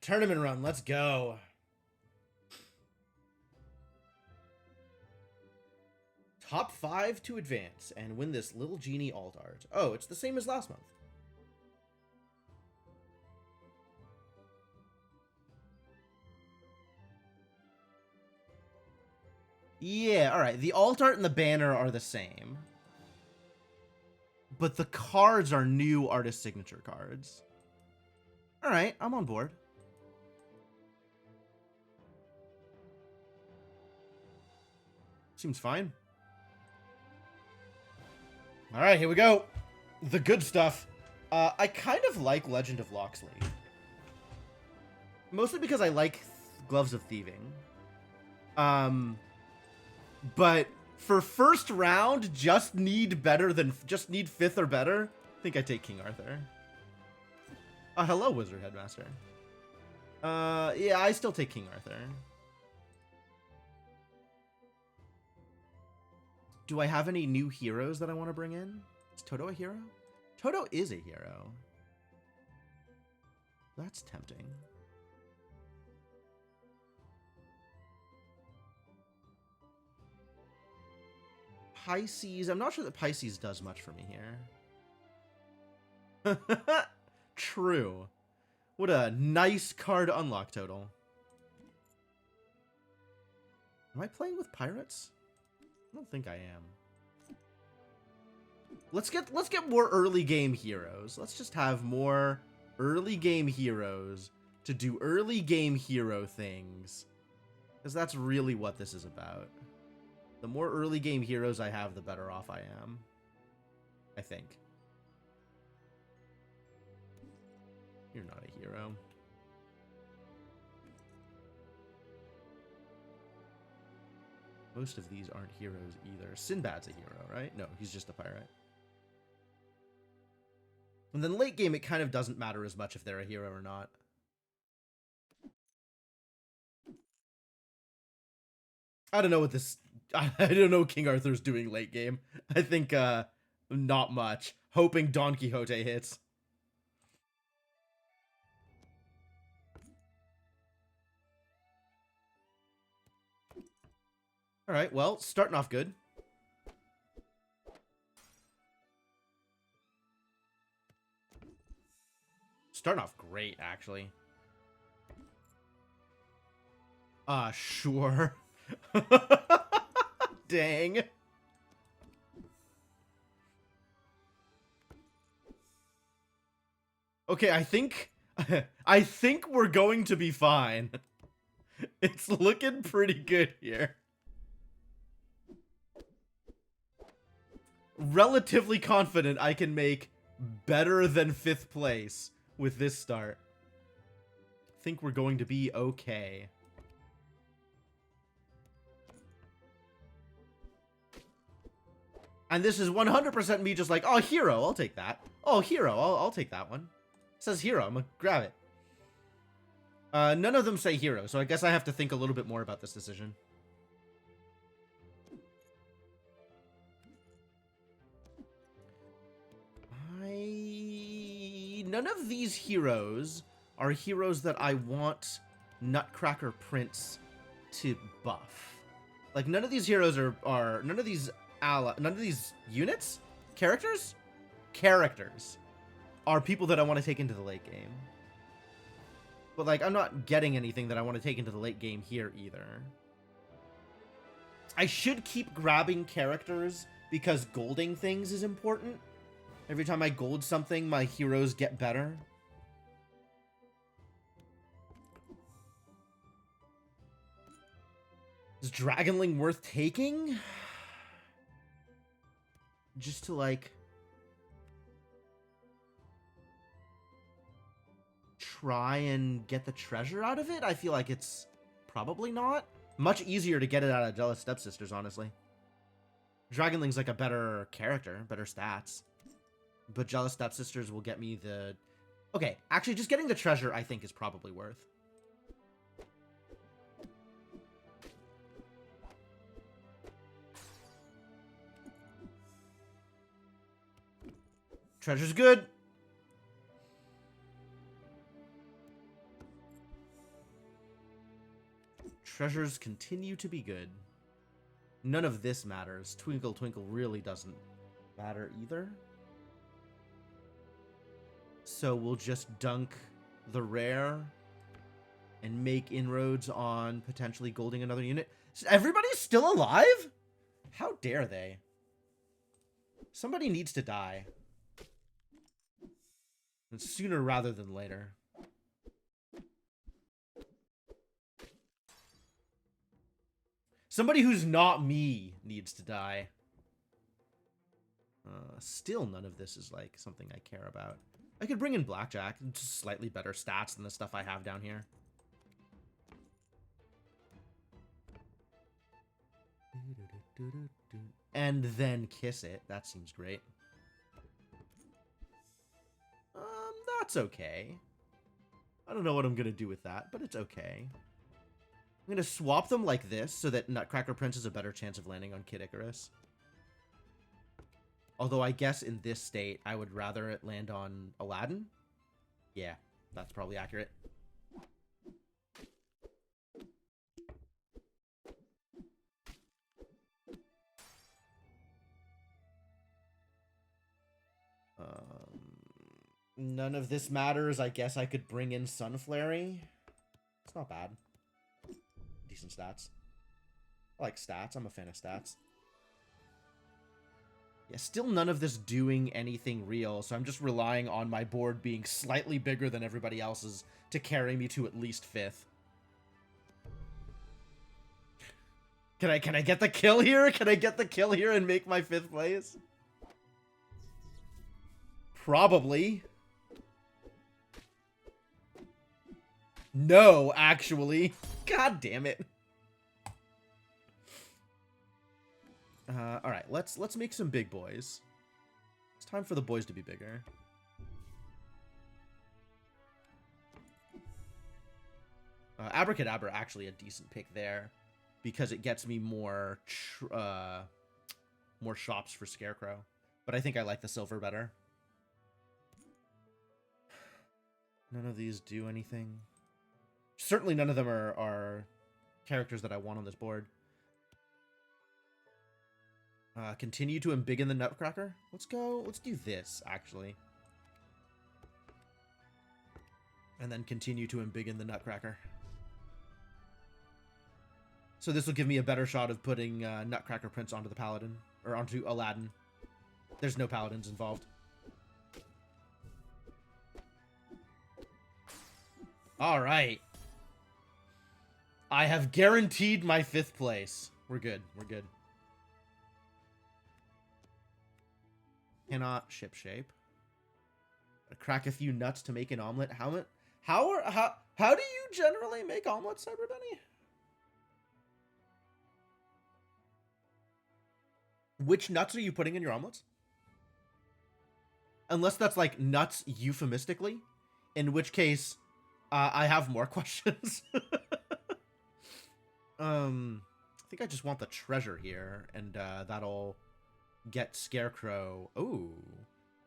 Tournament run, let's go. Top 5 to advance and win this Little Genie alt art. Oh, it's the same as last month. Yeah, alright. The alt art and the banner are the same. But the cards are new artist signature cards. Alright, I'm on board. Seems fine. Alright, here we go. The good stuff. I kind of like Legend of Loxley. Mostly because I like Gloves of Thieving. But for first round, just need 5th or better. I think I take King Arthur. Hello, Wizard Headmaster. Yeah, I still take King Arthur. Do I have any new heroes that I want to bring in? Is Toto a hero? Toto is a hero. That's tempting. Pisces. I'm not sure that Pisces does much for me here. True. What a nice card unlock total. Am I playing with pirates? I don't think I am. Let's get more early game heroes. Let's just have more early game heroes to do early game hero things. Because that's really what this is about. The more early game heroes I have, the better off I am. I think. You're not a hero. Most of these aren't heroes either. Sinbad's a hero, right? No, he's just a pirate. And then late game, it kind of doesn't matter as much if they're a hero or not. I don't know what this... I don't know what King Arthur's doing late game. I think, not much. Hoping Don Quixote hits. Alright, well, starting off good. Starting off great, actually. Sure. Dang. Okay, I think we're going to be fine. It's looking pretty good here. Relatively confident I can make better than 5th place with this start. I think we're going to be okay. And this is 100% me just like, oh, hero, I'll take that. Oh, hero, I'll take that one. It says hero, I'm gonna grab it. None of them say hero, so I guess I have to think a little bit more about this decision. None of these heroes are heroes that I want Nutcracker Prince to buff. Like, none of these heroes are none of these units? Characters are people that I want to take into the late game. But, like, I'm not getting anything that I want to take into the late game here either. I should keep grabbing characters because golding things is important. Every time I gold something, my heroes get better. Is Dragonling worth taking? Just to, like, try and get the treasure out of it? I feel like it's probably not. Much easier to get it out of Jealous Stepsisters, honestly. Dragonling's like a better character, better stats. But Jealous Stepsisters will get me the... Okay, actually, just getting the treasure, I think, is probably worth. Treasure's good. Treasures continue to be good. None of this matters. Twinkle Twinkle really doesn't matter either. So we'll just dunk the rare and make inroads on potentially golding another unit. Everybody's still alive? How dare they? Somebody needs to die. And sooner rather than later. Somebody who's not me needs to die. Still none of this is like something I care about. I could bring in Blackjack. Just slightly better stats than the stuff I have down here. And then kiss it. That seems great. That's okay. I don't know what I'm gonna do with that, but it's okay. I'm gonna swap them like this so that Nutcracker Prince has a better chance of landing on Kid Icarus. Although I guess in this state, I would rather it land on Aladdin. Yeah, that's probably accurate. None of this matters. I guess I could bring in Sunflary. It's not bad. Decent stats. I like stats. I'm a fan of stats. Yeah, still none of this doing anything real, so I'm just relying on my board being slightly bigger than everybody else's to carry me to at least 5th. Can I get the kill here? Can I get the kill here and make my 5th place? Probably. No, actually. God damn it. All right, let's make some big boys. It's time for the boys to be bigger. Abracadabra actually a decent pick there because it gets me more shops for Scarecrow. But I think I like the silver better. None of these do anything. Certainly none of them are characters that I want on this board. Continue to embiggen the Nutcracker. Let's do this, actually. And then continue to embiggen the Nutcracker. So this will give me a better shot of putting Nutcracker Prince onto the Paladin. Or onto Aladdin. There's no Paladins involved. Alright. I have guaranteed my 5th place. We're good. We're good. Cannot ship shape. Crack a few nuts to make an omelet. How do you generally make omelets, Cyberbunny? Which nuts are you putting in your omelets? Unless that's like nuts euphemistically, in which case I have more questions. I think I just want the treasure here, and that'll get Scarecrow. Oh,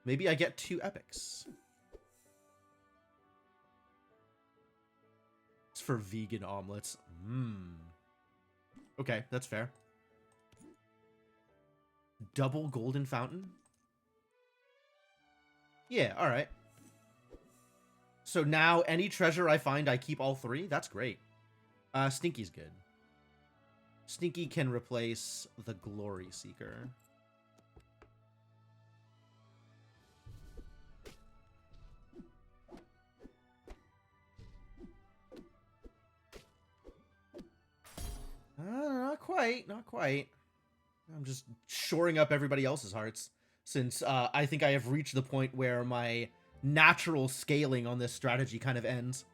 maybe I get 2 epics. It's for vegan omelets. Okay, that's fair. Double golden fountain? Yeah, alright. So now any treasure I find, I keep all 3? That's great. Stinky's good. Stinky can replace the Glory Seeker. Not quite, not quite. I'm just shoring up everybody else's hearts, since I think I have reached the point where my natural scaling on this strategy kind of ends.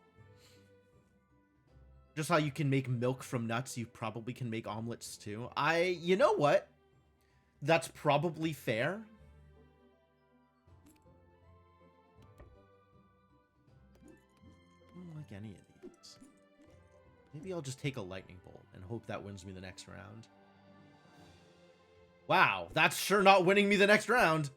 Just how you can make milk from nuts, you probably can make omelets too. You know what? That's probably fair. I don't like any of these. Maybe I'll just take a lightning bolt and hope that wins me the next round. Wow, that's sure not winning me the next round.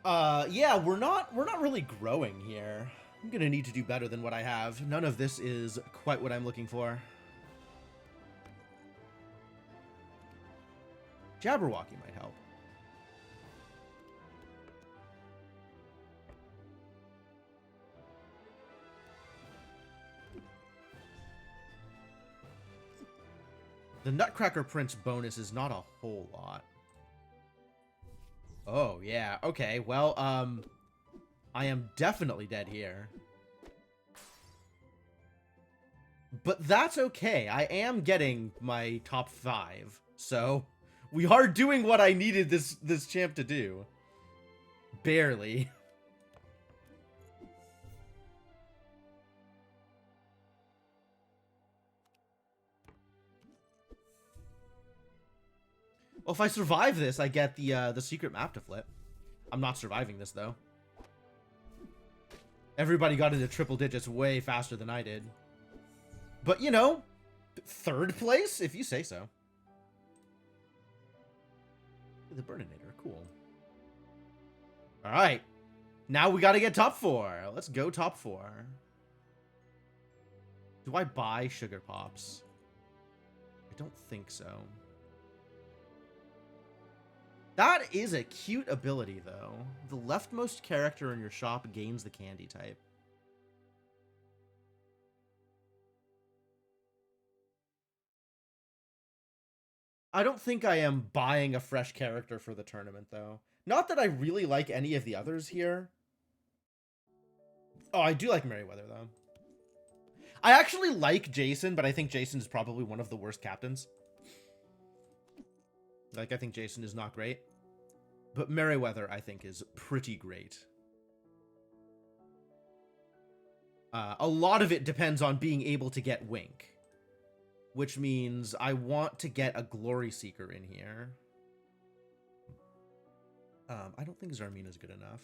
Yeah, we're not really growing here. I'm gonna need to do better than what I have. None of this is quite what I'm looking for. Jabberwocky might help. The Nutcracker Prince bonus is not a whole lot. Oh, yeah. Okay, well, I am definitely dead here. But that's okay. I am getting my top 5. So, we are doing what I needed this champ to do. Barely. Well, if I survive this, I get the secret map to flip. I'm not surviving this, though. Everybody got into triple digits way faster than I did. But, you know, 3rd place, if you say so. The Burninator, cool. Alright. Now we gotta get top 4. Let's go top 4. Do I buy Sugar Pops? I don't think so. That is a cute ability, though. The leftmost character in your shop gains the candy type. I don't think I am buying a fresh character for the tournament, though. Not that I really like any of the others here. Oh, I do like Merryweather, though. I actually like Jason, but I think Jason is probably one of the worst captains. Like, I think Jason is not great. But Merryweather, I think, is pretty great. A lot of it depends on being able to get Wink. Which means I want to get a Glory Seeker in here. I don't think Zarmina is good enough.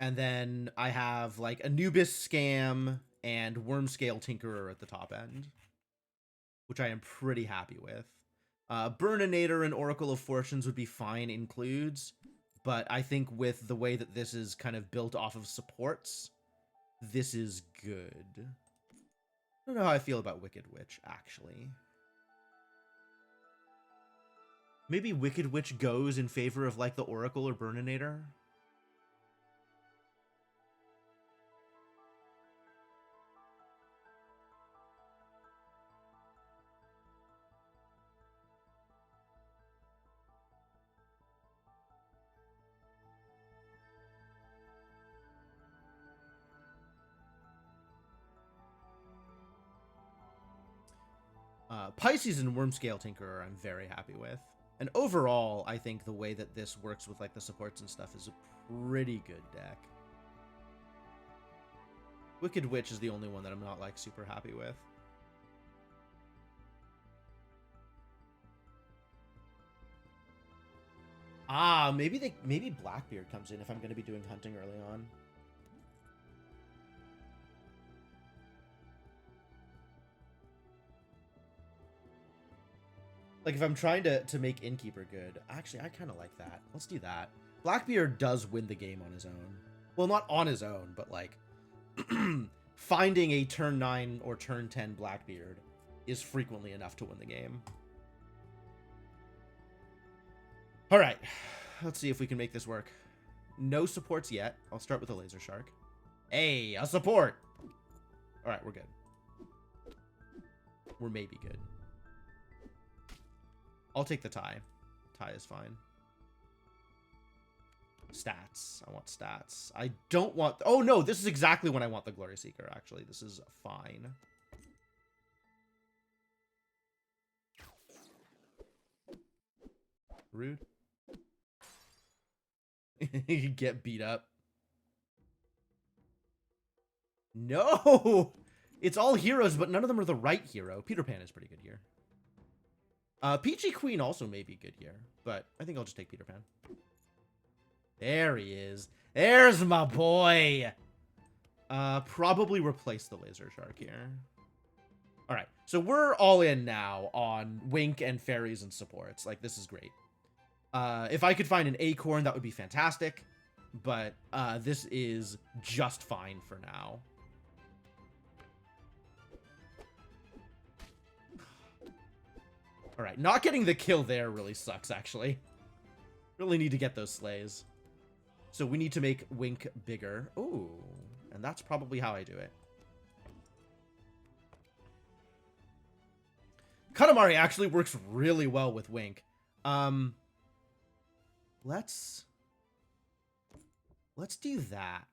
And then I have, like, Anubis Scam and Wormscale Tinkerer at the top end, which I am pretty happy with. Burninator and Oracle of Fortunes would be fine includes, but I think with the way that this is kind of built off of supports, this is good. I don't know how I feel about Wicked Witch, actually. Maybe Wicked Witch goes in favor of, like, the Oracle or Burninator? Pisces and Wormscale Tinkerer I'm very happy with. And overall, I think the way that this works with, like, the supports and stuff is a pretty good deck. Wicked Witch is the only one that I'm not, like, super happy with. Ah, maybe Blackbeard comes in if I'm going to be doing hunting early on. Like, if I'm trying to make Innkeeper good, actually, I kind of like that. Let's do that. Blackbeard does win the game on his own. Well, not on his own, but, like, finding a turn 9 or turn 10 Blackbeard is frequently enough to win the game. All right, let's see if we can make this work. No supports yet. I'll start with a Laser Shark. Hey, a support! All right, we're good. We're maybe good. I'll take the tie. Tie is fine. Stats. I want stats. I don't want... Oh, no, this is exactly when I want the Glory Seeker, actually. This is fine. Rude. You get beat up. No! It's all heroes, but none of them are the right hero. Peter Pan is pretty good here. Peachy Queen also may be good here, but I think I'll just take Peter Pan. There he is. There's my boy! Probably replace the Laser Shark here. All right, so we're all in now on Wink and fairies and supports. Like, this is great. If I could find an acorn, that would be fantastic. But this is just fine for now. All right, not getting the kill there really sucks, actually. Really need to get those slays. So we need to make Wink bigger. Ooh, and that's probably how I do it. Katamari actually works really well with Wink. Let's do that.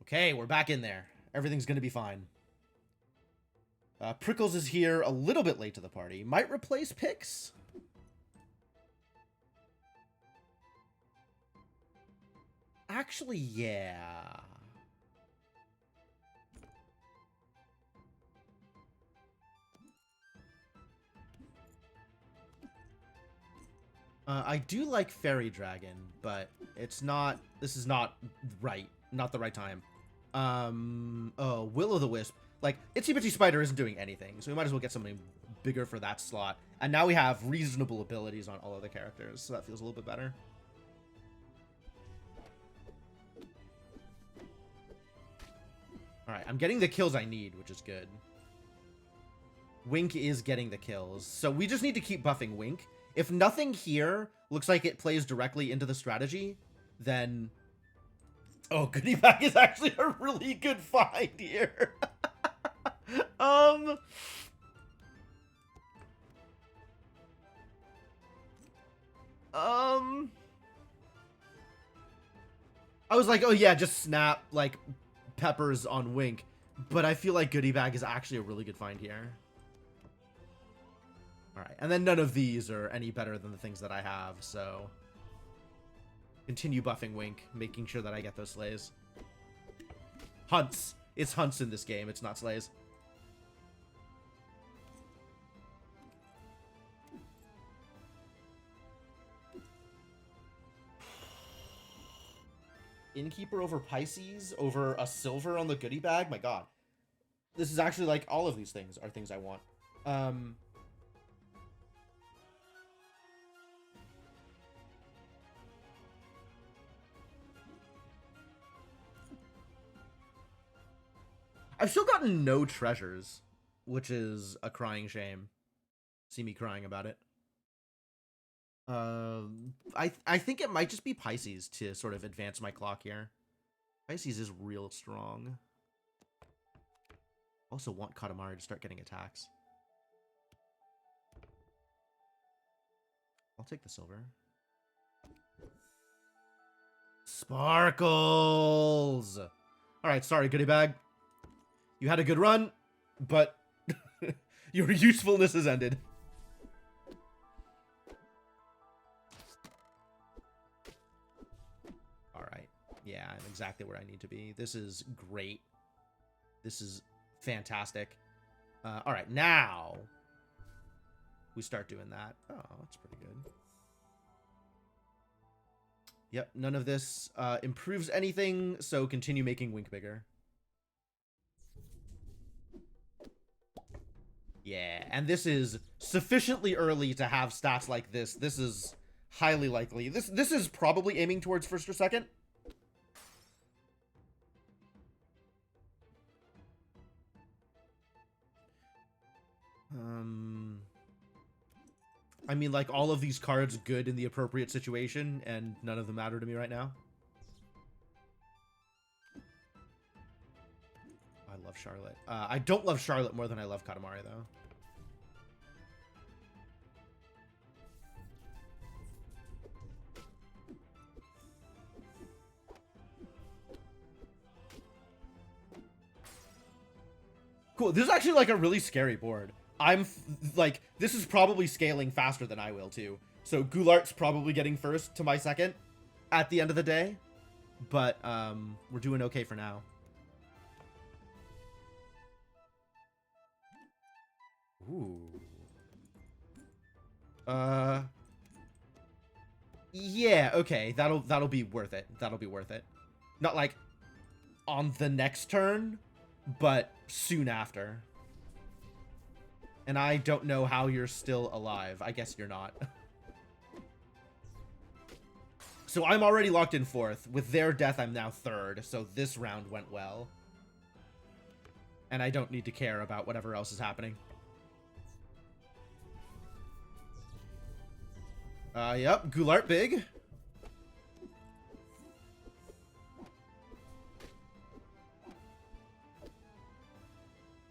Okay, we're back in there. Everything's gonna be fine. Prickles is here a little bit late to the party. Might replace Pix. Actually, yeah. I do like Fairy Dragon, but it's not... This is not right. Not the right time. Oh, Will-O-The-Wisp. Like, Itsy Bitsy Spider isn't doing anything, so we might as well get something bigger for that slot. And now we have reasonable abilities on all other characters, so that feels a little bit better. Alright, I'm getting the kills I need, which is good. Wink is getting the kills, so we just need to keep buffing Wink. If nothing here looks like it plays directly into the strategy, then... Oh, Goodie Bag is actually a really good find here. I was like, oh yeah, just snap, like, peppers on Wink. But I feel like Goodie Bag is actually a really good find here. Alright, and then none of these are any better than the things that I have, so... Continue buffing Wink, making sure that I get those slays. Hunts. It's hunts in this game, it's not slays. Innkeeper over Pisces, over a silver on the Goodie Bag? My god. This is actually, like, all of these things are things I want. I've still gotten no treasures, which is a crying shame. See me crying about it. I think it might just be Pisces to sort of advance my clock here. Pisces is real strong. Also want Katamari to start getting attacks. I'll take the silver. Sparkles! Alright, sorry, Goodie Bag. You had a good run, but your usefulness has ended. Alright. Yeah, I'm exactly where I need to be. This is great. This is fantastic. Alright, now we start doing that. Oh, that's pretty good. Yep, none of this improves anything, so continue making Wink bigger. Yeah, and this is sufficiently early to have stats like this. This is highly likely. This is probably aiming towards first or second. I mean, like, all of these cards good in the appropriate situation, and none of them matter to me right now. I love Charlotte. I don't love Charlotte more than I love Katamari, though. Cool. This is actually, like, a really scary board. Like, this is probably scaling faster than I will, too. So Goulart's probably getting first to my second at the end of the day. But, we're doing okay for now. Ooh. Yeah, okay, that'll be worth it. That'll be worth it. Not like on the next turn, but soon after. And I don't know how you're still alive. I guess you're not. So I'm already locked in 4th. With their death, I'm now 3rd. So this round went well. And I don't need to care about whatever else is happening. Yep. Goulart big.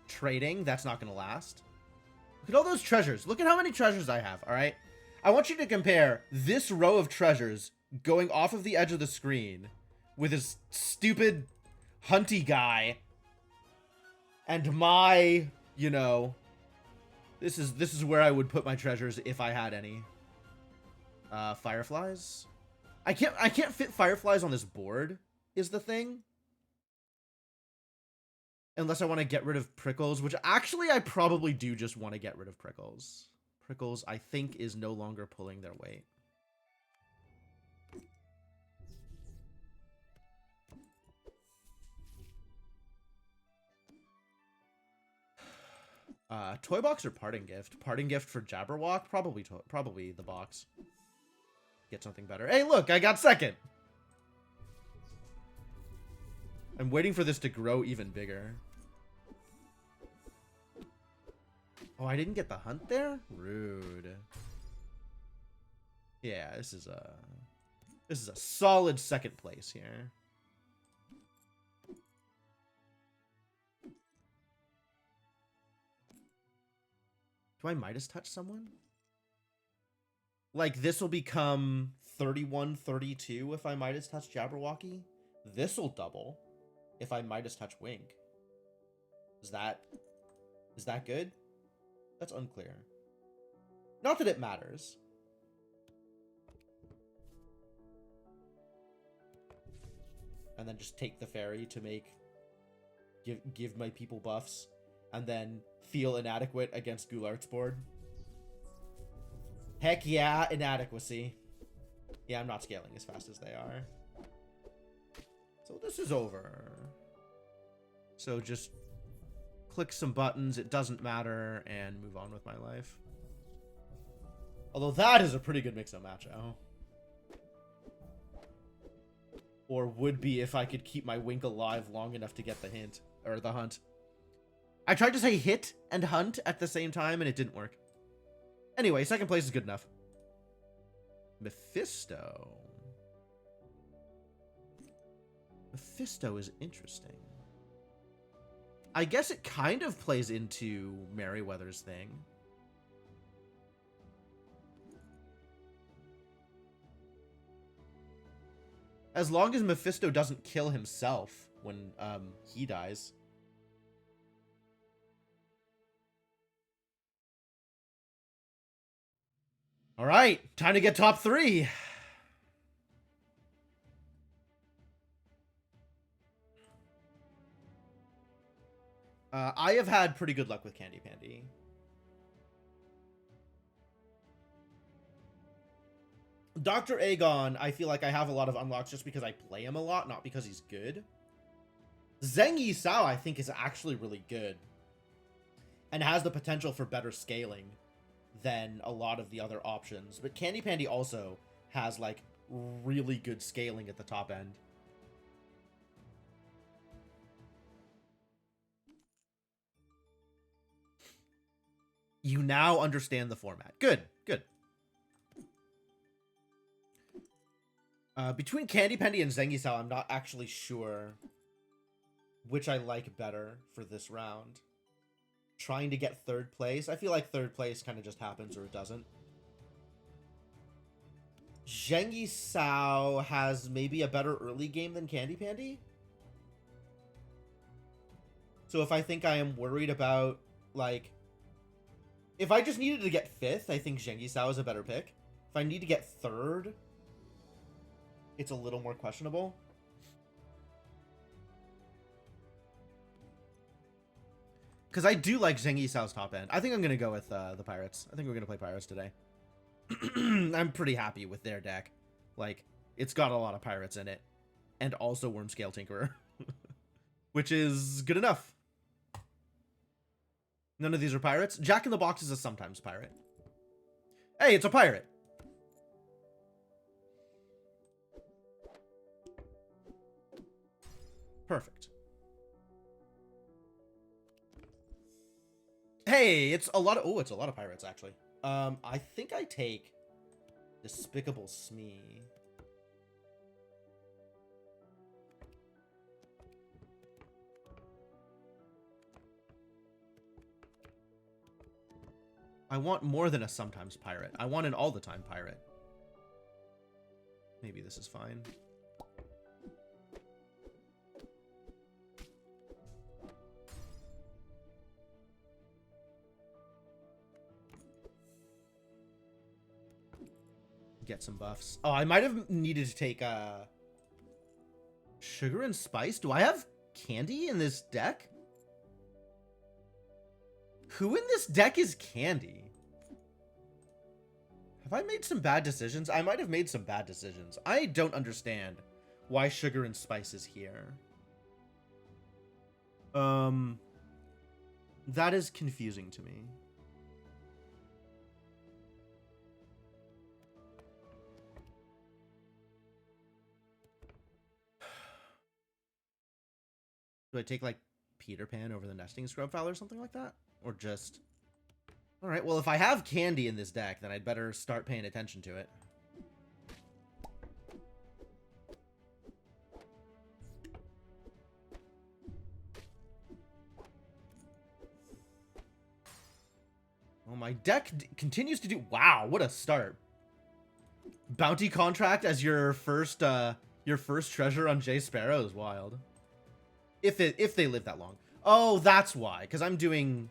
Trading. That's not going to last. Look at all those treasures. Look at how many treasures I have, all right? I want you to compare this row of treasures going off of the edge of the screen with this stupid hunty guy and my, you know, this is where I would put my treasures if I had any. Fireflies? I can't fit fireflies on this board is the thing. Unless I want to get rid of Prickles, which actually I probably do just want to get rid of Prickles. Prickles, I think, is no longer pulling their weight. Toy box or parting gift? Parting gift for Jabberwock? Probably the box. Get something better. Hey, look, I got 2nd. I'm waiting for this to grow even bigger. Oh, I didn't get the hunt there? Rude. Yeah, this is a solid 2nd place here. Do I Midas touch someone? Like, this will become 31-32 if I Midas touch Jabberwocky. This will double if I Midas touch Wink. Is that good? That's unclear. Not that it matters. And then just take the fairy to give my people buffs, and then feel inadequate against Goulart's board. Heck yeah, inadequacy. Yeah, I'm not scaling as fast as they are. So this is over. So just click some buttons, it doesn't matter, and move on with my life. Although that is a pretty good mix-up match-out. Or would be if I could keep my Wink alive long enough to get the hint. Or the hunt. I tried to say hit and hunt at the same time, and it didn't work. Anyway, 2nd place is good enough. Mephisto. Mephisto is interesting. I guess it kind of plays into Merryweather's thing. As long as Mephisto doesn't kill himself when he dies. All right, time to get top 3. I have had pretty good luck with Candy Pandy. Dr. Aegon, I feel like I have a lot of unlocks just because I play him a lot, not because he's good. Zheng Yisao, I think, is actually really good. And has the potential for better scaling than a lot of the other options. But Candy Pandy also has, like, really good scaling at the top end. You now understand the format. Good, good. Between Candy Pandy and Zheng Yisao, I'm not actually sure which I like better for this round. Trying to get 3rd place. I feel like 3rd place kind of just happens or it doesn't. Zheng Yisao has maybe a better early game than Candy Pandy. So if I think I am worried about, like... If I just needed to get 5th, I think Zheng Yisao is a better pick. If I need to get 3rd, it's a little more questionable. Because I do like Zheng Yisao's top end. I think I'm going to go with the Pirates. I think we're going to play Pirates today. I'm pretty happy with their deck. Like, it's got a lot of pirates in it. And also Wormscale Tinkerer. Which is good enough. None of these are pirates. Jack in the Box is a sometimes pirate. Hey, it's a pirate. Perfect. Hey, it's a lot of... Oh, it's a lot of pirates, actually. I think I take Despicable Smee. I want more than a sometimes pirate. I want an all-the-time pirate. Maybe this is fine. Get some buffs. Oh, I might have needed to take Sugar and Spice. Do I have Candy in this deck? Who in this deck is Candy? Have I made some bad decisions? I might have made some bad decisions. I don't understand why Sugar and Spice is here. That is confusing to me. Do I take, like, Peter Pan over the Nesting Scrubfowl or something like that? Or just... Alright, well, if I have Candy in this deck, then I'd better start paying attention to it. Well, my deck continues to do... Wow, what a start. Bounty Contract as your first treasure on Jay Sparrow is wild. If they live that long. Oh, that's why. Because I'm doing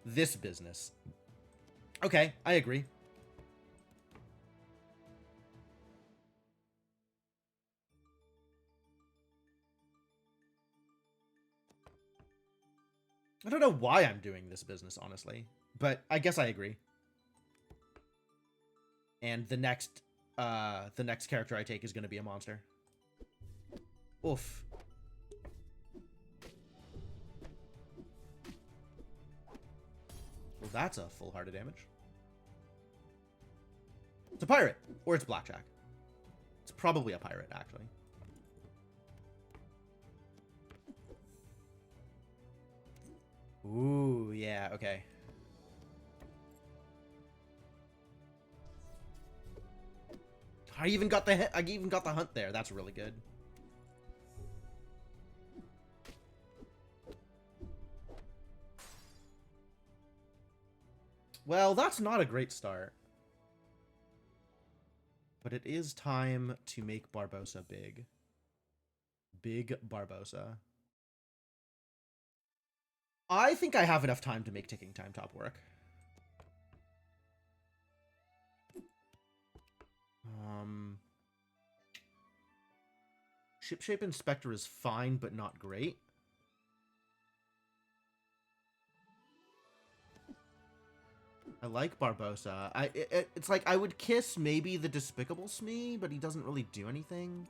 this business. Okay, I agree. I don't know why I'm doing this business, honestly. But I guess I agree. And the next character I take is going to be a monster. Oof. Well, that's a full heart of damage. It's a pirate. Or it's blackjack. It's probably a pirate, actually. Ooh, yeah, okay. I even got the hunt there. That's really good. Well, that's not a great start. But it is time to make Barbosa big. Big Barbosa. I think I have enough time to make Ticking Time Top work. Shipshape Inspector is fine, but not great. I like Barbosa. It's like I would kiss maybe the Despicable Smee, but he doesn't really do anything.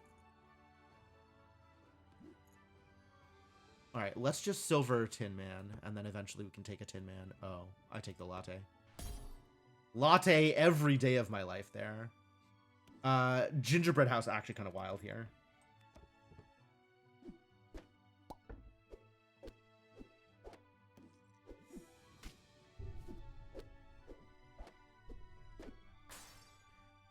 Alright, let's just silver Tin Man, and then eventually we can take a Tin Man. Oh, I take the latte. Latte every day of my life there. Gingerbread House actually kind of wild here.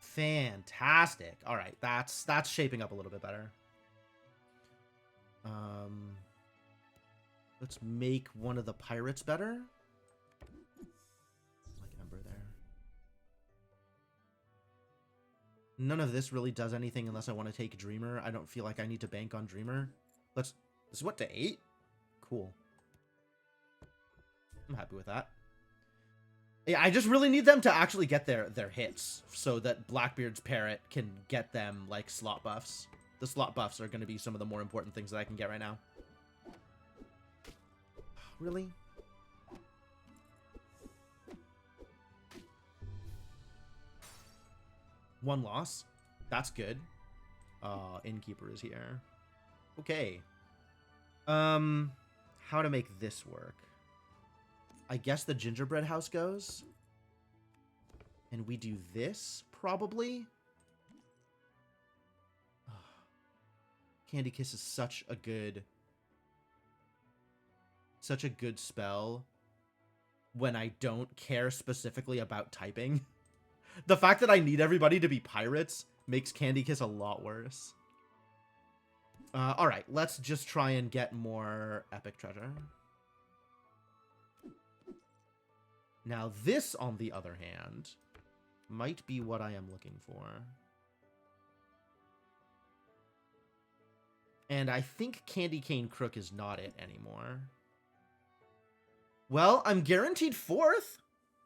Fantastic. All right, that's shaping up a little bit better. Let's make one of the pirates better. Like Ember there. None of this really does anything unless I want to take Dreamer. I don't feel like I need to bank on Dreamer. This is what, to 8? Cool. I'm happy with that. Yeah, I just really need them to actually get their hits so that Blackbeard's Parrot can get them, like, slot buffs. The slot buffs are going to be some of the more important things that I can get right now. Really? One loss? That's good. Innkeeper is here. Okay. How to make this work? I guess the gingerbread house goes. And we do this, probably. Candy Kiss is such a good spell when I don't care specifically about typing. The fact that I need everybody to be pirates makes Candy Kiss a lot worse. Alright, let's just try and get more epic treasure. Now this, on the other hand, might be what I am looking for. And I think Candy Cane Crook is not it anymore. Well, I'm guaranteed 4th.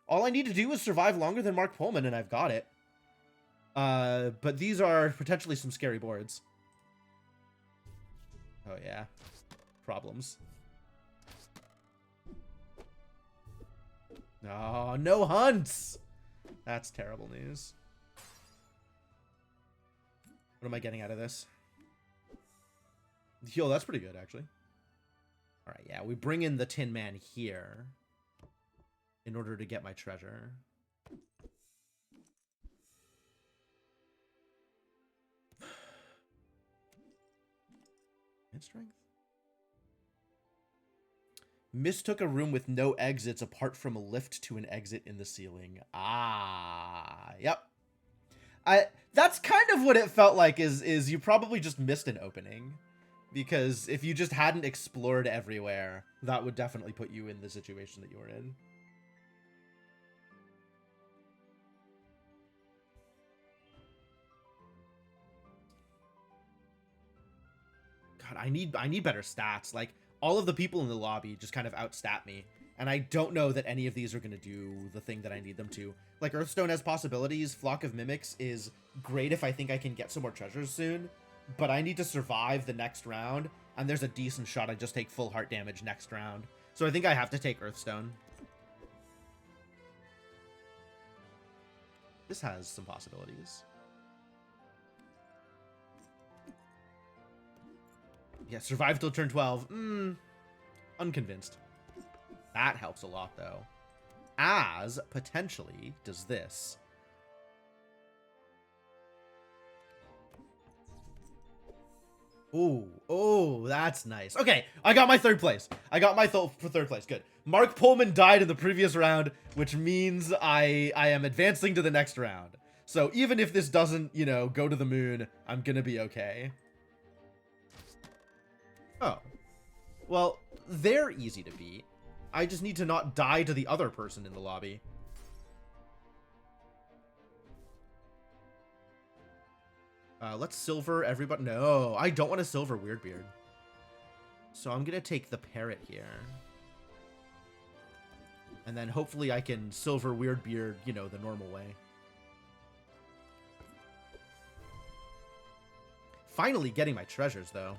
All I need to do is survive longer than Mark Pullman, and I've got it. But these are potentially some scary boards. Oh, yeah. Problems. Oh, no hunts! That's terrible news. What am I getting out of this? Yo, that's pretty good, actually. Alright, yeah, we bring in the Tin Man here in order to get my treasure. And strength. Mistook a room with no exits apart from a lift to an exit in the ceiling. Ah, yep. That's kind of what it felt like, is you probably just missed an opening. Because if you just hadn't explored everywhere, that would definitely put you in the situation that you were in. God, I need better stats. Like, all of the people in the lobby just kind of outstat me. And I don't know that any of these are going to do the thing that I need them to. Like, Earthstone has possibilities. Flock of Mimics is great if I think I can get some more treasures soon. But I need to survive the next round. And there's a decent shot I just take full heart damage next round. So I think I have to take Earthstone. This has some possibilities. Yeah, survive till turn 12. Unconvinced. That helps a lot, though. As, potentially, does this. Ooh, oh, that's nice. Okay, I got my 3rd place. I got my third place. Good. Mark Pullman died in the previous round, which means I am advancing to the next round. So even if this doesn't, you know, go to the moon, I'm gonna be okay. Oh. Well, they're easy to beat. I just need to not die to the other person in the lobby. Let's silver everybody. No, I don't want to silver Weirdbeard. So I'm going to take the parrot here. And then hopefully I can silver Weirdbeard, you know, the normal way. Finally getting my treasures, though.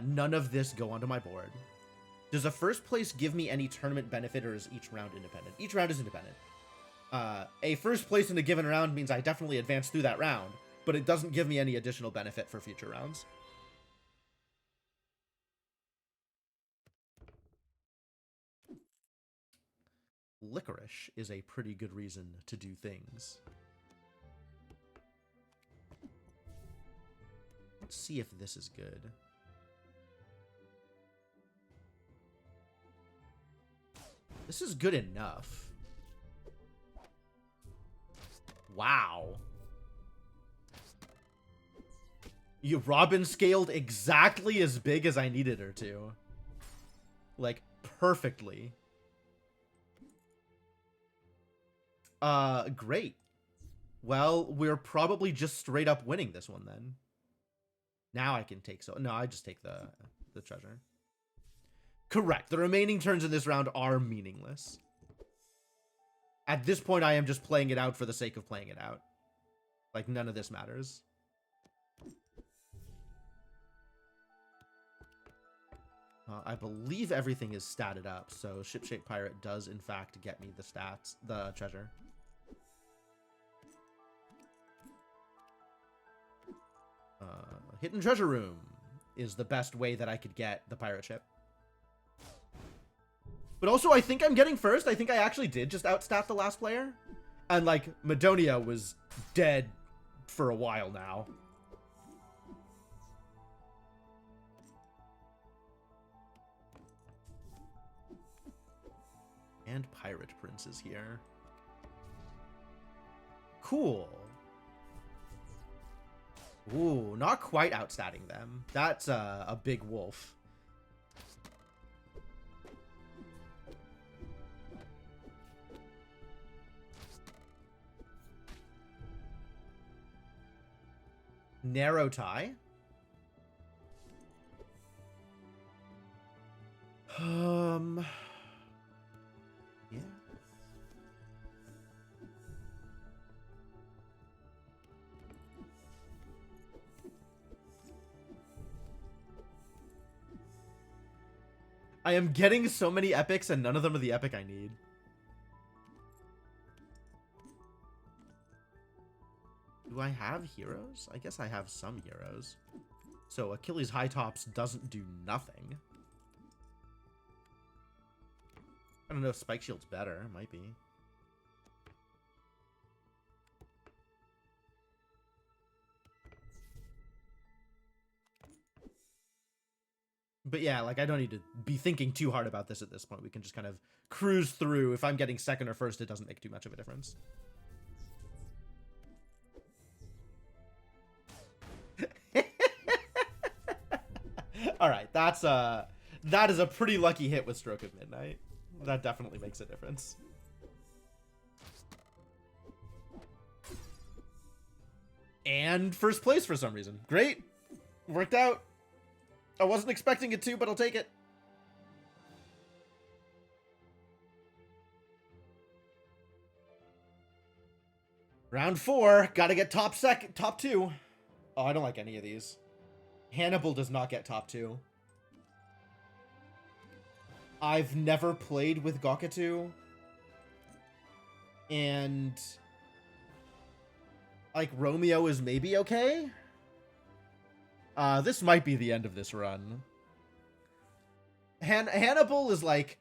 None of this go onto my board. Does a first place give me any tournament benefit, or is each round independent? Each round is independent. A first place in a given round means I definitely advance through that round, but it doesn't give me any additional benefit for future rounds. Licorice is a pretty good reason to do things. Let's see if this is good. This is good enough. Wow. Robin scaled exactly as big as I needed her to. Like, perfectly. Great. Well, we're probably just straight up winning this one then. Now I can take no, I just take the treasure. Correct. The remaining turns in this round are meaningless. At this point, I am just playing it out for the sake of playing it out. Like, none of this matters. I believe everything is statted up, so Shipshape Pirate does in fact get me the stats, the treasure. Hidden Treasure Room is the best way that I could get the pirate ship. But also, I think I'm getting first. I think I actually did just outstat the last player. And, like, Madonia was dead for a while now. And Pirate Prince is here. Cool. Ooh, not quite outstatting them. That's a big wolf. Narrow tie. Yeah. I am getting so many epics and none of them are the epic I need. Do I have heroes? I guess I have some heroes. So Achilles High Tops doesn't do nothing. I don't know if Spike Shield's better. Might be. But yeah, like, I don't need to be thinking too hard about this at this point. We can just kind of cruise through. If I'm getting second or first, it doesn't make too much of a difference. All right, that is a pretty lucky hit with Stroke of Midnight. That definitely makes a difference. And first place for some reason. Great. Worked out. I wasn't expecting it to, but I'll take it. Round 4. Gotta get top 2. Oh, I don't like any of these. Hannibal does not get top 2. I've never played with Gokatu. And like, Romeo is maybe okay. This might be the end of this run. Hannibal is like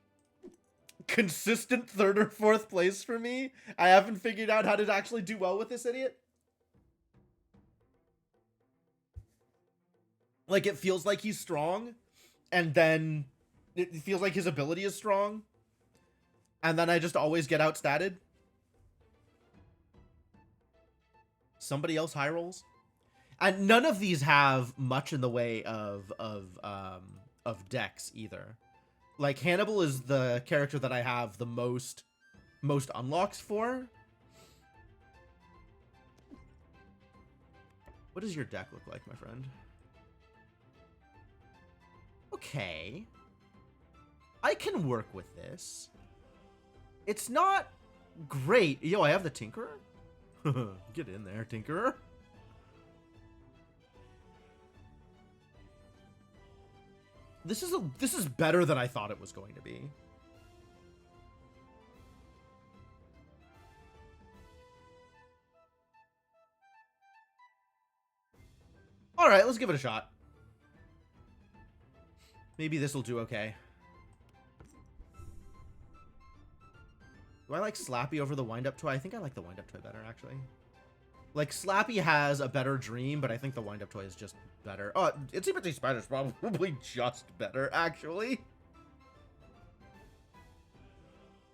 consistent 3rd or 4th place for me. I haven't figured out how to actually do well with this idiot. Like, it feels like he's strong, and then it feels like his ability is strong, and then I just always get outstatted. Somebody else high rolls. And none of these have much in the way of dex either. Like, Hannibal is the character that I have the most unlocks for. What does your deck look like, my friend? Okay. I can work with this. It's not great. Yo, I have the Tinkerer? Get in there, Tinkerer. This is better than I thought it was going to be. All right, let's give it a shot. Maybe this will do okay. Do I like Slappy over the Wind-Up Toy? I think I like the Wind-Up Toy better, actually. Like, Slappy has a better dream, but I think the Wind-Up Toy is just better. Oh, Itsy Bitsy Spider's probably just better, actually.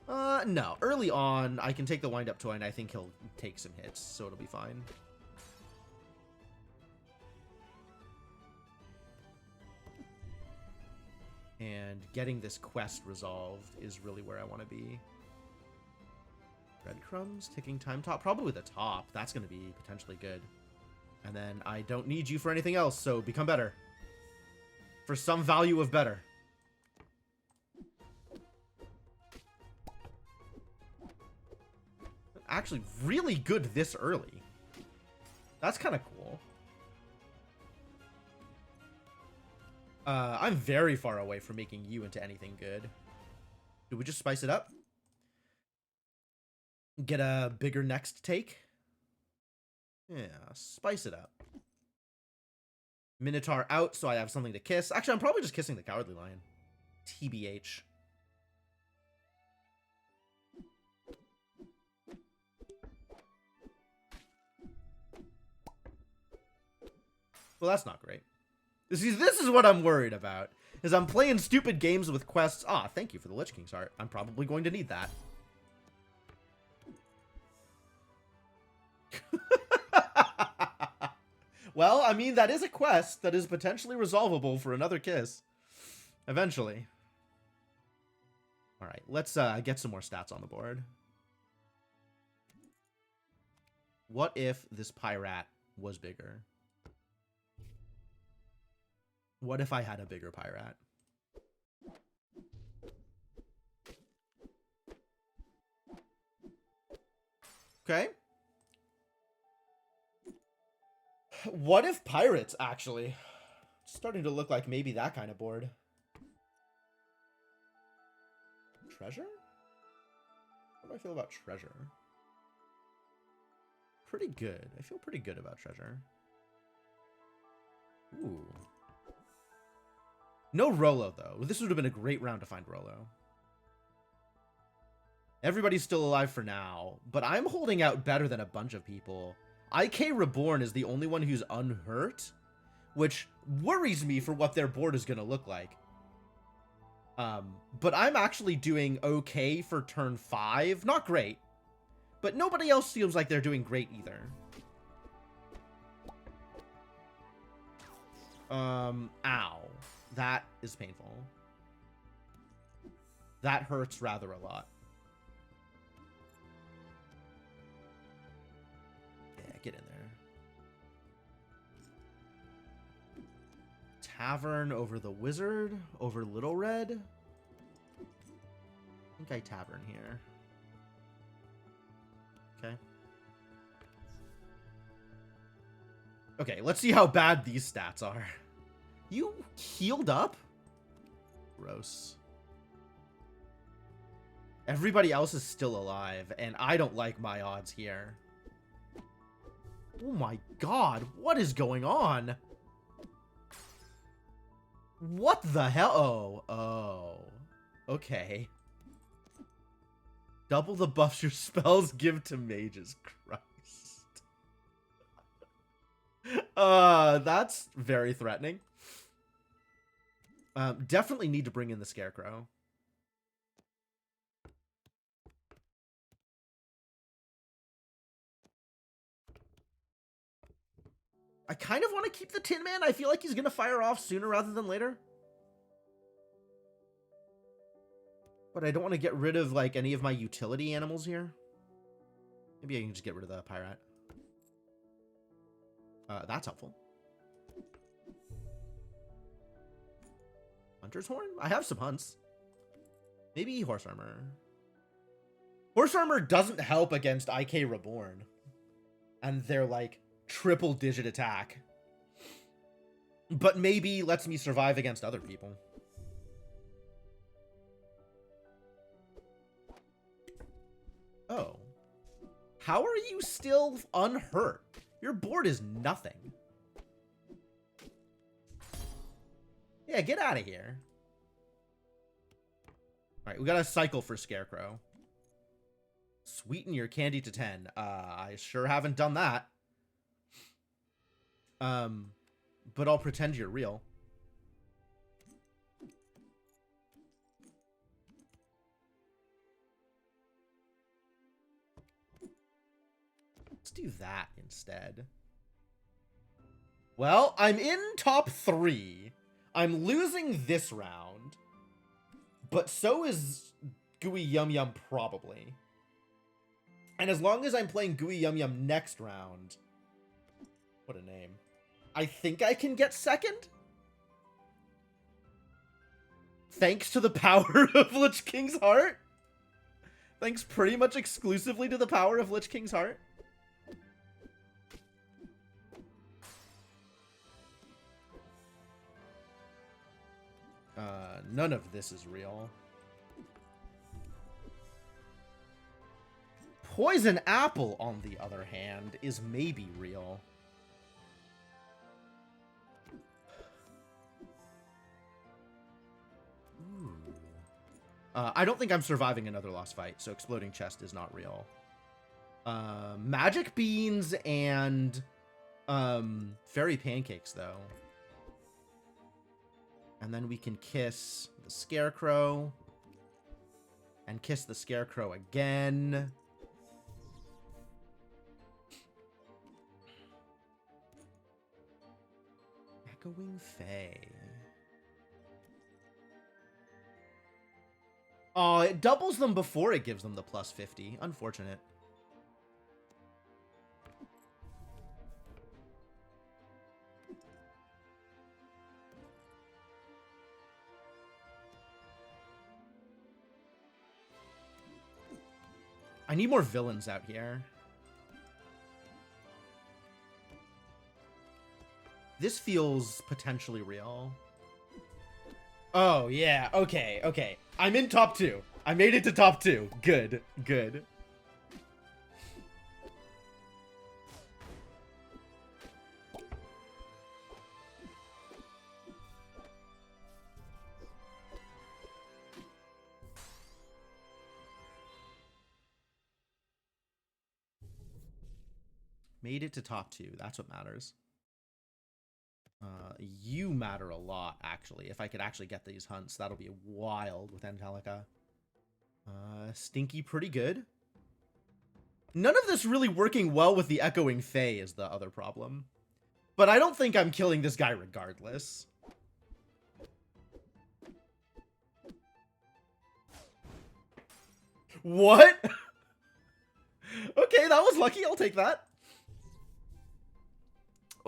No. Early on, I can take the Wind-Up Toy, and I think he'll take some hits, so it'll be fine. And getting this quest resolved is really where I want to be. Breadcrumbs, ticking time top, probably the top. That's going to be potentially good. And then I don't need you for anything else, so become better. For some value of better. Actually, really good this early. That's kind of cool. I'm very far away from making you into anything good. Do we just spice it up? Get a bigger next take? Yeah, spice it up. Minotaur out, so I have something to kiss. Actually, I'm probably just kissing the Cowardly Lion. TBH. Well, that's not great. This is what I'm worried about. Is I'm playing stupid games with quests. Ah, thank you for the Lich King's Heart. I'm probably going to need that. Well, I mean, that is a quest that is potentially resolvable for another kiss. Eventually. Alright, let's get some more stats on the board. What if this Pyrat was bigger? What if I had a bigger Pyrat? Okay. What if pirates, actually? It's starting to look like maybe that kind of board. Treasure? How do I feel about treasure? Pretty good. I feel pretty good about treasure. Ooh. No Rolo, though. This would have been a great round to find Rolo. Everybody's still alive for now, but I'm holding out better than a bunch of people. IK Reborn is the only one who's unhurt, which worries me for what their board is going to look like. But I'm actually doing okay for turn 5. Not great, but nobody else seems like they're doing great either. Ow. That is painful. That hurts rather a lot. Yeah, get in there. Tavern over the Wizard, over Little Red. I think I Tavern here. Okay. Okay, let's see how bad these stats are. You healed up? Gross. Everybody else is still alive, and I don't like my odds here. Oh my god, what is going on? What the hell? Oh. Okay. Double the buffs your spells give to mages. Christ. That's very threatening. Definitely need to bring in the Scarecrow. I kind of want to keep the Tin Man. I feel like he's going to fire off sooner rather than later. But I don't want to get rid of, like, any of my utility animals here. Maybe I can just get rid of the Pyrat. That's helpful. Hunter's Horn? I have some hunts. Maybe Horse Armor. Horse Armor doesn't help against IK Reborn. And they're, like, triple-digit attack. But maybe lets me survive against other people. Oh. How are you still unhurt? Your board is nothing. Yeah, get out of here. Alright, we got a cycle for Scarecrow. Sweeten your candy to 10. I sure haven't done that. But I'll pretend you're real. Let's do that instead. Well, I'm in top 3. I'm losing this round. But so is Gooey Yum Yum probably. And as long as I'm playing Gooey Yum Yum next round... What a name. I think I can get second? Thanks to the power of Lich King's Heart? Thanks pretty much exclusively to the power of Lich King's Heart? None of this is real. Poison Apple, on the other hand, is maybe real. Ooh. I don't think I'm surviving another lost fight, so Exploding Chest is not real. Magic Beans and Fairy Pancakes, though. And then we can kiss the Scarecrow. And kiss the Scarecrow again. Echoing Fae. Oh, it doubles them before it gives them the plus 50. Unfortunate. I need more villains out here. This feels potentially real. Oh, yeah. Okay, okay. I'm in top 2. I made it to top 2. Good, good. Made it to top 2. That's what matters. You matter a lot, actually. If I could actually get these hunts, that'll be wild with Angelica. Stinky pretty good. None of this really working well with the Echoing Fae is the other problem. But I don't think I'm killing this guy regardless. What? Okay, that was lucky. I'll take that.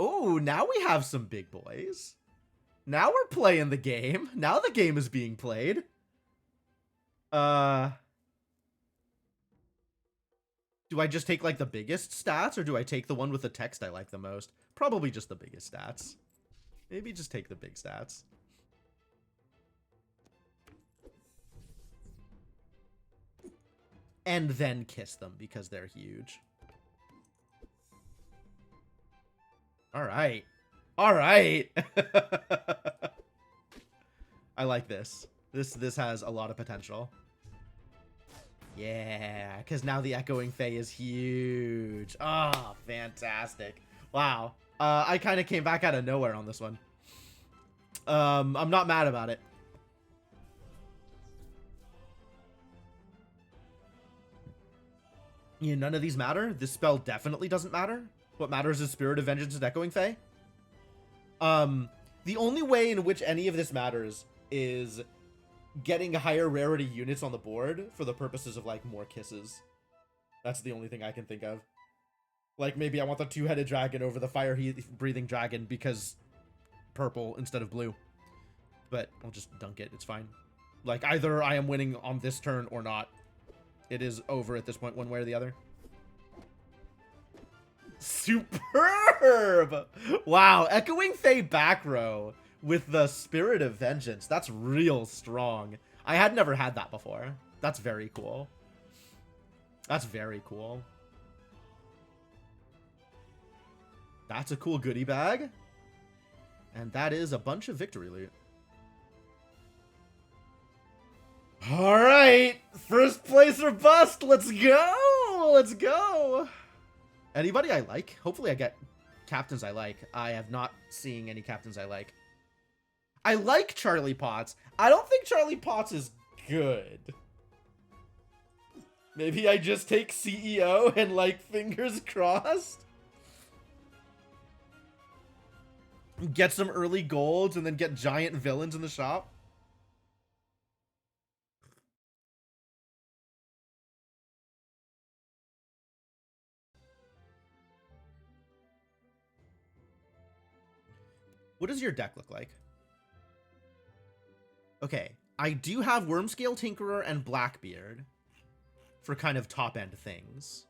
Oh, now we have some big boys. Now we're playing the game. Now the game is being played. Do I just take, like, the biggest stats, or do I take the one with the text I like the most? Probably just the biggest stats. Maybe just take the big stats. And then kiss them, because they're huge. Alright. Alright! I like this. This has a lot of potential. Yeah, because now the Echoing Fae is huge. Oh, fantastic. Wow. I kind of came back out of nowhere on this one. I'm not mad about it. Yeah, none of these matter. This spell definitely doesn't matter. What matters is Spirit of Vengeance and Echoing Fae. The only way in which any of this matters is getting higher rarity units on the board for the purposes of, like, more kisses. That's the only thing I can think of. Like, maybe I want the 2-headed dragon over the fire-breathing dragon because purple instead of blue. But I'll just dunk it. It's fine. Like, either I am winning on this turn or not. It is over at this point, one way or the other. Superb! Wow, Echoing Fae back row with the Spirit of Vengeance. That's real strong. I had never had that before. That's very cool. That's very cool. That's a cool goodie bag. And that is a bunch of victory loot. Alright! First place or bust! Let's go! Let's go! Anybody I like? Hopefully I get captains I like. I have not seen any captains I like. I like Charlie Potts. I don't think Charlie Potts is good. Maybe I just take CEO and, like, fingers crossed? Get some early golds and then get giant villains in the shop? What does your deck look like? Okay, I do have Wormscale Tinkerer and Blackbeard for kind of top-end things.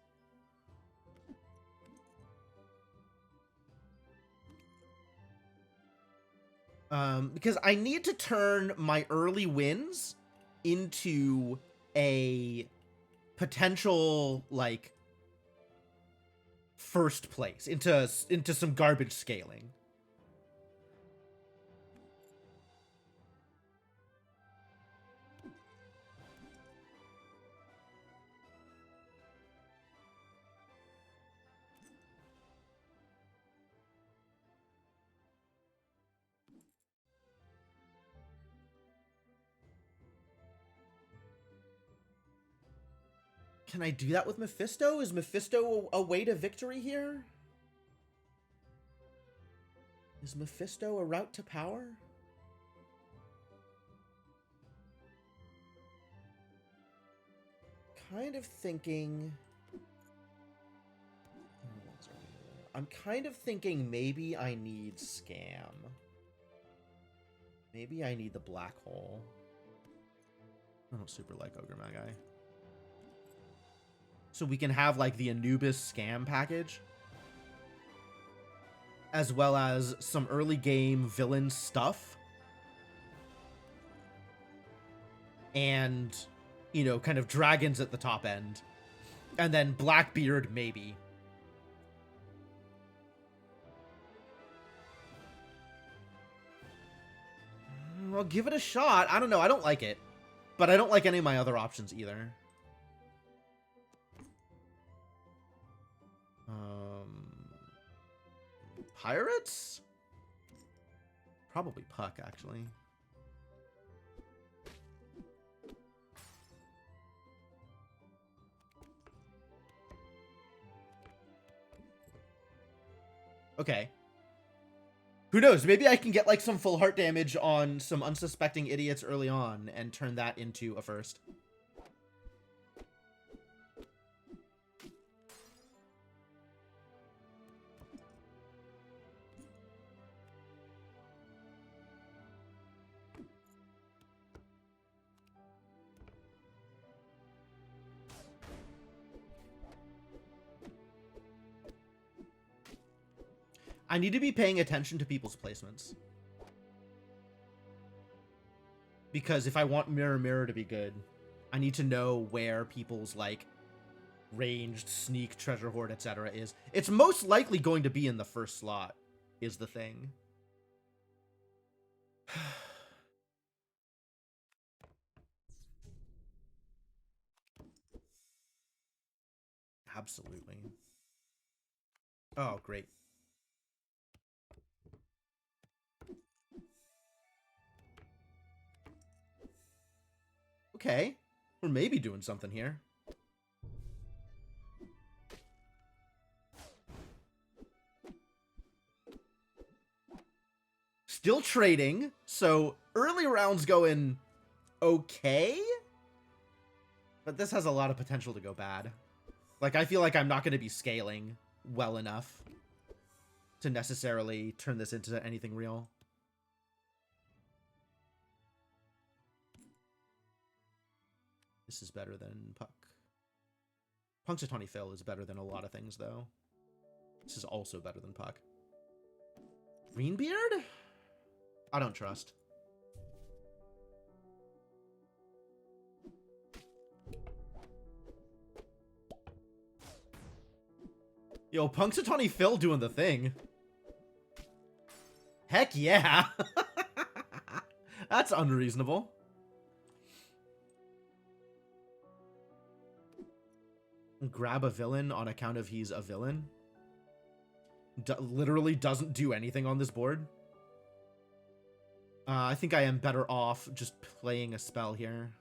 Because I need to turn my early wins into a potential, like, first place, into some garbage scaling. Can I do that with Mephisto? Is Mephisto a way to victory here? Is Mephisto a route to power? Kind of thinking... I'm kind of thinking maybe I need Scam. Maybe I need the Black Hole. I don't super like Ogre Magi. So we can have, like, the Anubis Scam package. As well as some early game villain stuff. And, you know, kind of dragons at the top end. And then Blackbeard, maybe. I'll give it a shot. I don't know. I don't like it. But I don't like any of my other options either. Pirates? Probably Puck, actually. Okay. Who knows? Maybe I can get, like, some full heart damage on some unsuspecting idiots early on and turn that into a first. I need to be paying attention to people's placements. Because if I want Mirror Mirror to be good, I need to know where people's, like, ranged, sneak, treasure hoard, etc. is. It's most likely going to be in the first slot, is the thing. Absolutely. Oh, great. Okay. We're maybe doing something here. Still trading, so early rounds going okay, but this has a lot of potential to go bad. Like, I feel like I'm not going to be scaling well enough to necessarily turn this into anything real. This is better than Puck. Punxsutawney Phil is better than a lot of things, though. This is also better than Puck. Greenbeard? I don't trust. Yo, Punxsutawney Phil doing the thing. Heck yeah! That's unreasonable. Grab a villain on account of he's a villain? Literally doesn't do anything on this board? I think I am better off just playing a spell here.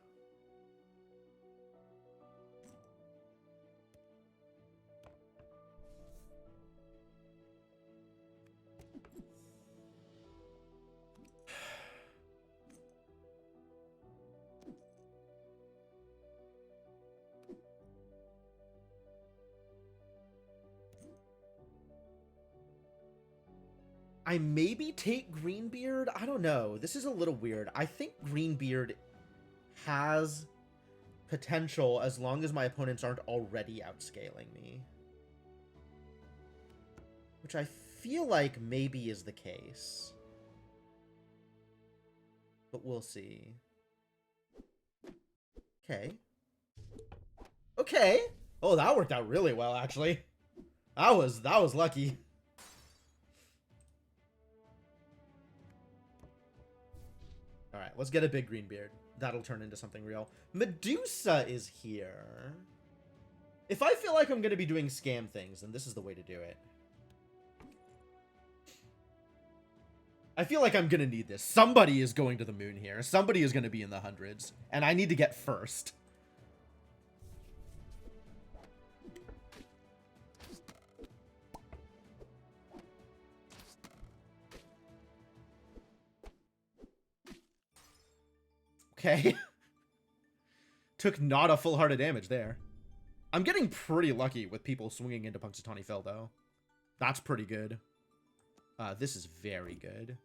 I maybe take Greenbeard? I don't know. This is a little weird. I think Greenbeard has potential as long as my opponents aren't already outscaling me. Which I feel like maybe is the case. but we'll see. Okay. Okay. Oh, that worked out really well, actually. That was lucky. All right, let's get a big green beard. That'll turn into something real. Medusa is here. If I feel like I'm going to be doing scam things, then this is the way to do it. I feel like I'm going to need this. Somebody is going to the moon here. Somebody is going to be in the hundreds. And I need to get first. Okay. Took not a full heart of damage there. I'm getting pretty lucky with people swinging into Punxsutawney Phil, though. That's pretty good. This is very good.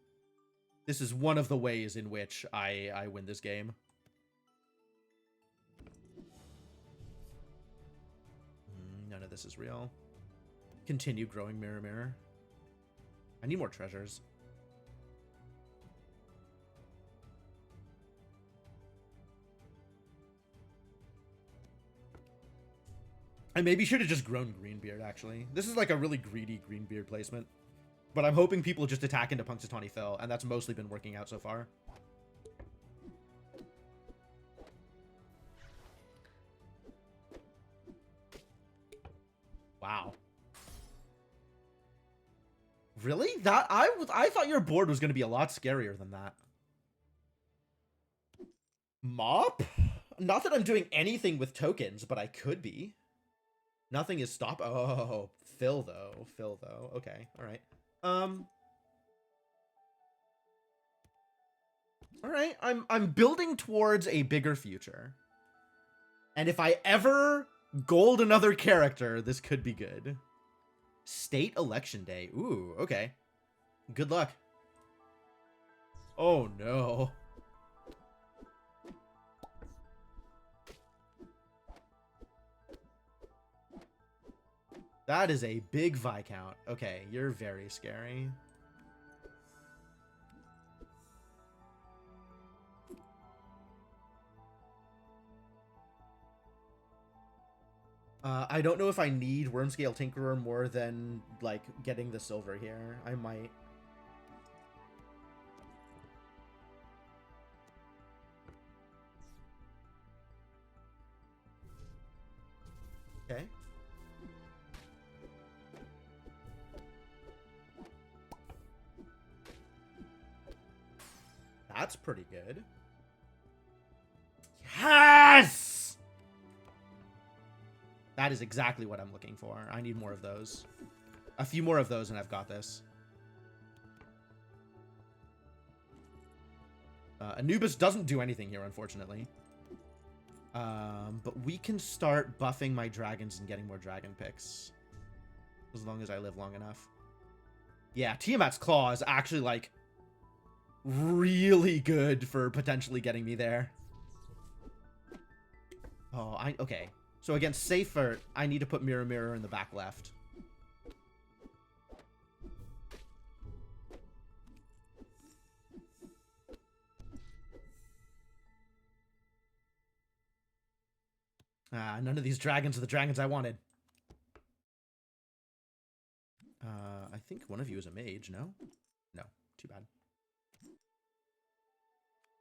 This is one of the ways in which I win this game. None of this is real. Continue growing Mirror Mirror. I need more treasures. I maybe should have just grown Greenbeard, actually. This is like a really greedy Greenbeard placement. But I'm hoping people just attack into Punxsutawney Phil, and that's mostly been working out so far. Wow. Really? I thought your board was going to be a lot scarier than that. Mop? Not that I'm doing anything with tokens, but I could be. Nothing is stop. Oh, Phil though. Phil though. Okay. All right. All right. I'm building towards a bigger future. And if I ever gold another character, this could be good. State election day. Ooh, okay. Good luck. Oh no. That is a big Viscount. Okay, you're very scary. I don't know if I need Wormscale Tinkerer more than, like, getting the silver here. I might. Okay. That's pretty good. Yes! That is exactly what I'm looking for. I need more of those. A few more of those and I've got this. Anubis doesn't do anything here, unfortunately. But we can start buffing my dragons and getting more dragon picks. As long as I live long enough. Yeah, Tiamat's Claw is actually, like, really good for potentially getting me there. Oh, okay. So against Seifert, I need to put Mirror Mirror in the back left. None of these dragons are the dragons I wanted. I think one of you is a mage, no? No, too bad.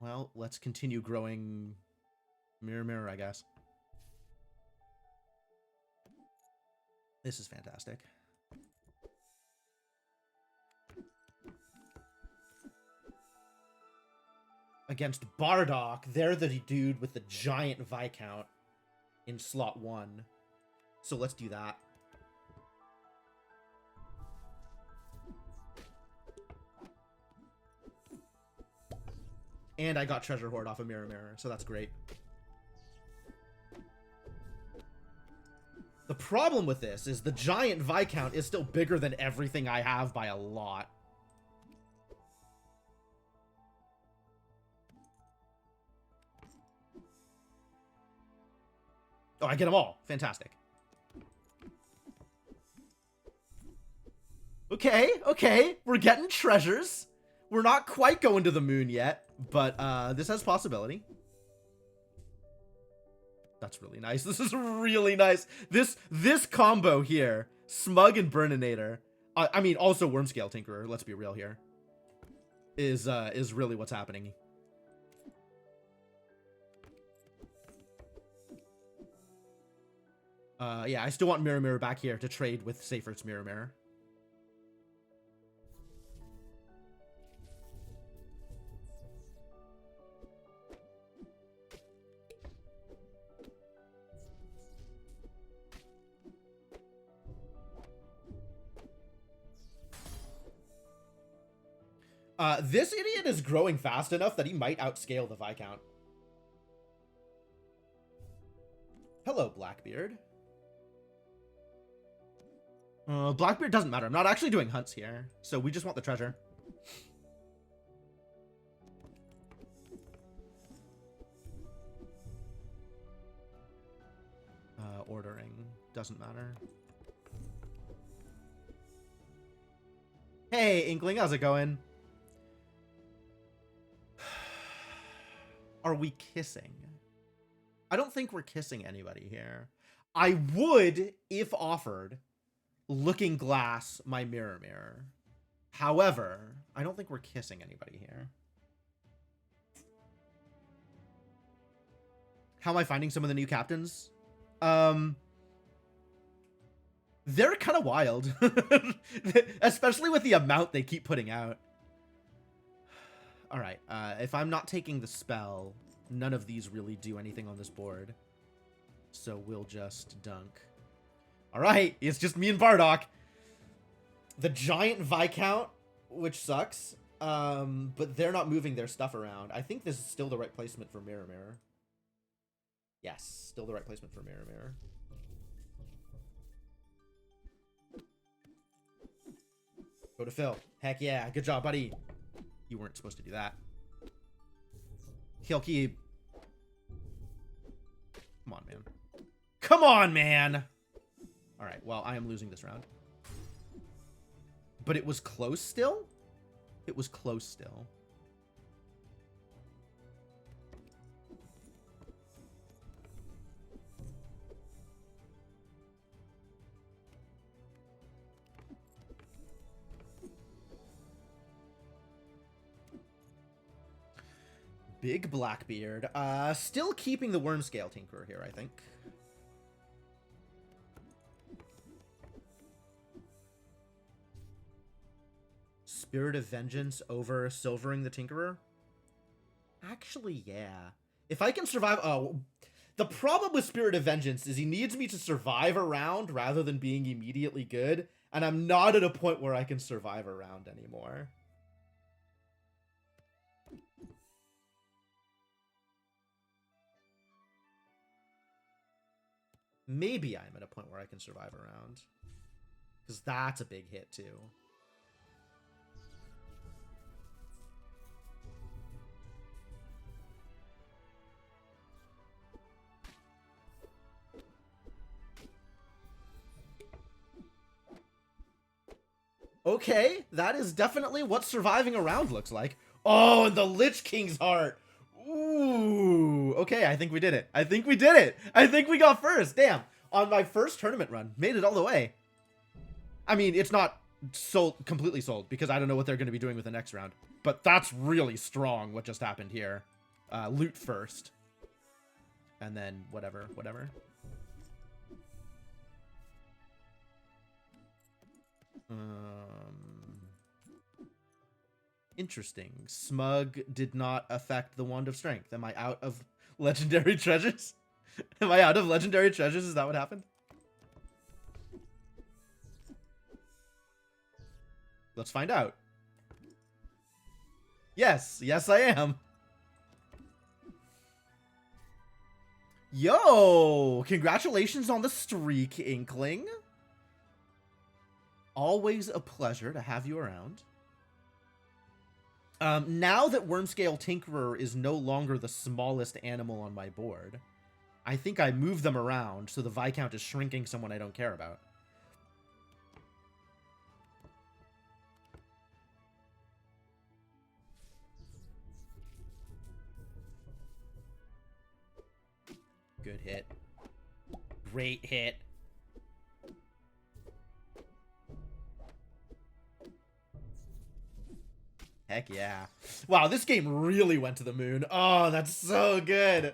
Well, let's continue growing Mirror Mirror, I guess. This is fantastic. Against Bardock, they're the dude with the giant Viscount in slot 1. So let's do that. And I got Treasure Hoard off of Mirror Mirror, so that's great. The problem with this is the giant Viscount is still bigger than everything I have by a lot. Oh, I get them all. Fantastic. Okay, okay. We're getting treasures. We're not quite going to the moon yet, But this has possibility. That's really nice. This is really nice. This combo here, Smug and Burninator, I mean also Wormscale Tinkerer, let's be real here, is really what's happening. Yeah, I still want Mirror Mirror back here to trade with Seyfert's Mirror Mirror. This idiot is growing fast enough that he might outscale the Viscount. Hello, Blackbeard. Blackbeard doesn't matter. I'm not actually doing hunts here, so we just want the treasure. Ordering doesn't matter. Hey, Inkling, how's it going? Are we kissing? I don't think we're kissing anybody here. I would, if offered, Looking Glass my Mirror Mirror. However, I don't think we're kissing anybody here. How am I finding some of the new captains? They're kind of wild. Especially with the amount they keep putting out. Alright, if I'm not taking the spell, none of these really do anything on this board. So we'll just dunk. Alright, it's just me and Bardock. The giant Viscount, which sucks. But they're not moving their stuff around. I think this is still the right placement for Mirror Mirror. Yes, still the right placement for Mirror Mirror. Go to Phil. Heck yeah, good job, buddy. You weren't supposed to do that. He'll keep. Come on, man. Come on, man! Alright, well, I am losing this round. But it was close still? It was close still. Big Blackbeard. Still keeping the Wormscale Tinkerer here, I think. Spirit of Vengeance over Silvering the Tinkerer? Actually, yeah. If I can survive... Oh, the problem with Spirit of Vengeance is he needs me to survive a round rather than being immediately good, and I'm not at a point where I can survive a round anymore. Maybe I'm at a point where I can survive a round. Because that's a big hit, too. Okay, that is definitely what surviving a round looks like. Oh, and the Lich King's Heart. Ooh, okay, I think we did it. I think we did it. I think we got first. Damn, on my first tournament run, made it all the way. I mean, it's not sold completely sold because I don't know what they're going to be doing with the next round. But that's really strong what just happened here. Loot first. And then whatever. Interesting. Smug did not affect the Wand of Strength. Am I out of legendary treasures? Am I out of legendary treasures? Is that what happened? Let's find out. Yes, I am. Yo, congratulations on the streak, Inkling. Always a pleasure to have you around. Now that Wormscale Tinkerer is no longer the smallest animal on my board, I think I move them around so the Viscount is shrinking someone I don't care about. hit. Great hit. Heck yeah. Wow, this game really went to the moon. Oh, that's so good.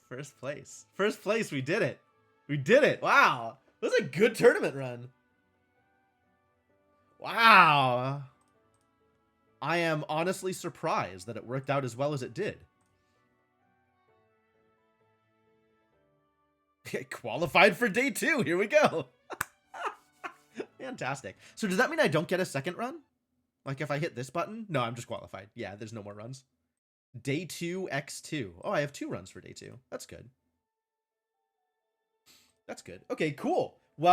First place. First place, we did it. We did it. Wow. That was a good tournament run. Wow. I am honestly surprised that it worked out as well as it did. Qualified for day 2. Here we go. Fantastic. So does that mean I don't get a second run? Like if I hit this button? No, I'm just qualified. Yeah, there's no more runs. Day 2 X2. Oh, I have 2 runs for day 2. That's good. That's good. Okay, cool. Well,